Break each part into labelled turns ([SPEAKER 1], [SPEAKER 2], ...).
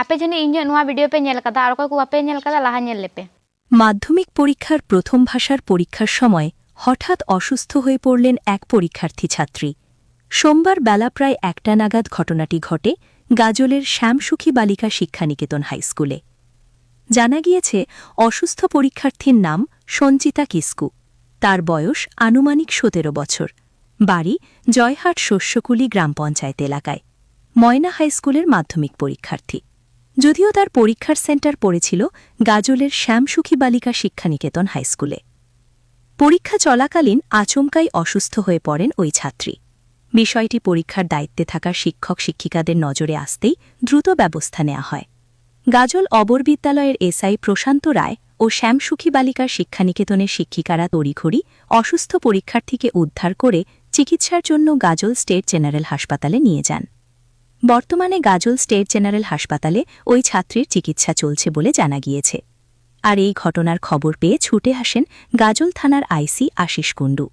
[SPEAKER 1] আপে জানি ইঞ্জে নোয়া ভিডিও পে নেল কাদা আর কয়কু আপে নেল কাদা লাহা নেল লেপে।
[SPEAKER 2] মাধ্যমিক পরীক্ষার প্রথম ভাষার পরীক্ষার সময় হঠাৎ অসুস্থ হয়ে পড়লেন এক পরীক্ষার্থী ছাত্রী। সোমবার বেলা প্রায় ১টা নাগাদ ঘটনাটি ঘটে গাজলের শ্যামসুখী বালিকা শিক্ষানিকেতন হাইস্কুলে। জানা গিয়েছে অসুস্থ পরীক্ষার্থীর নাম সঞ্চিতা কিস্কু। তার বয়স আনুমানিক ১৭ বছর। বাড়ি জয়হাট শস্যকুলি গ্রাম পঞ্চায়েত এলাকায়। ময়না হাইস্কুলের মাধ্যমিক পরীক্ষার্থী। যদিও তার পরীক্ষার সেন্টার পড়েছিল গাজলের শ্যামসুখী বালিকা শিক্ষানিকেতন হাইস্কুলে। পরীক্ষা চলাকালীন আচমকাই অসুস্থ হয়ে পড়েন ওই ছাত্রী। বিষয়টি পরীক্ষার দায়িত্বে থাকা শিক্ষক শিক্ষিকাদের নজরে আসতেই দ্রুত ব্যবস্থা নেওয়া হয়। গাজল অবর বিদ্যালয়ের এসআই প্রশান্ত রায় ও শ্যামসুখী বালিকার শিক্ষানিকেতনের শিক্ষিকারা তড়িঘড়ি অসুস্থ পরীক্ষার্থীকে উদ্ধার করে চিকিৎসার জন্য গাজল স্টেট জেনারেল হাসপাতালে নিয়ে যান। বর্তমানে গাজল স্টেট জেনারেল হাসপাতালে ওই ছাত্রীর চিকিৎসা চলছে বলে জানা গিয়েছে। আর এই ঘটনার খবর পেয়ে ছুটে আসেন গাজল থানার আইসি আশিস কুণ্ডু।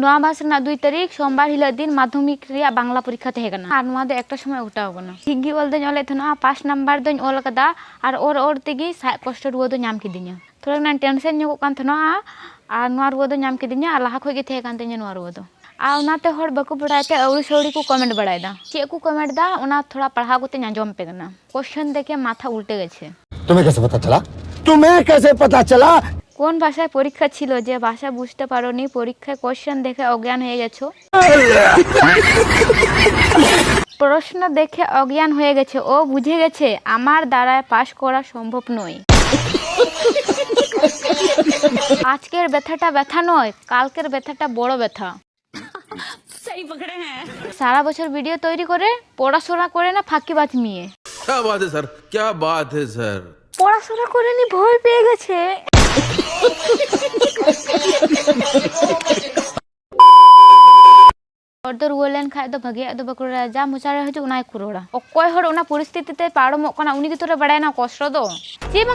[SPEAKER 1] নোয়া মাস না 2 তারিখ সোমবার হিলো দিন মাধ্যমিক রিয়া বাংলা পরীক্ষা তহে কানা আর নোয়া দো একটা সময় উঠাও কানা ঠিক gi ol दኝ ole thona 5 নাম্বার দኝ ol kada আর ওর তেগি কষ্ট রুয়া দো নাম কিদিnya থোড়া না টেনশন nyok kan thona আর নোয়া রুয়া দো নাম কিদিnya আর লাহা খই গে তহে kan তেnya নোয়া রুয়া দো আর ওনাতে হড় বাকু পড়াইতে আউরি সৌরি কো কমেন্ট বাড়াই দা চে কো কমেন্ট দা ওনা থোড়া পড়া করতে নাজম পে কানা কোশ্চেন দেখে মাথা উল্টে গেছে।
[SPEAKER 3] तुम्हें कैसे पता चला
[SPEAKER 1] কোন ভাষায় পরীক্ষা ছিল যে ভাষা বুঝতে পারোনি পরীক্ষায় কোশ্চেন দেখে অজ্ঞান হয়ে গেছো? প্রশ্ন দেখে অজ্ঞান হয়ে গেছে ও বুঝে গেছে আমার দ্বারা পাস করা সম্ভব নয়। আজকের ব্যথাটা ব্যথা নয় কালকের ব্যথাটা বড় ব্যথা। সারা বছর ভিডিও তৈরি করে পড়াশোনা করে না ফাঁকিবাজ মেয়ে।
[SPEAKER 4] क्या बात है सर, क्या बात है सर।
[SPEAKER 1] পড়াশোনা করে নি ভয় পেয়ে গেছে। order wolen khai do bhage do bakura ja muchare hoju unai kurora okoy hor ona poristiti te paromok kana uni gitore badai na kosto do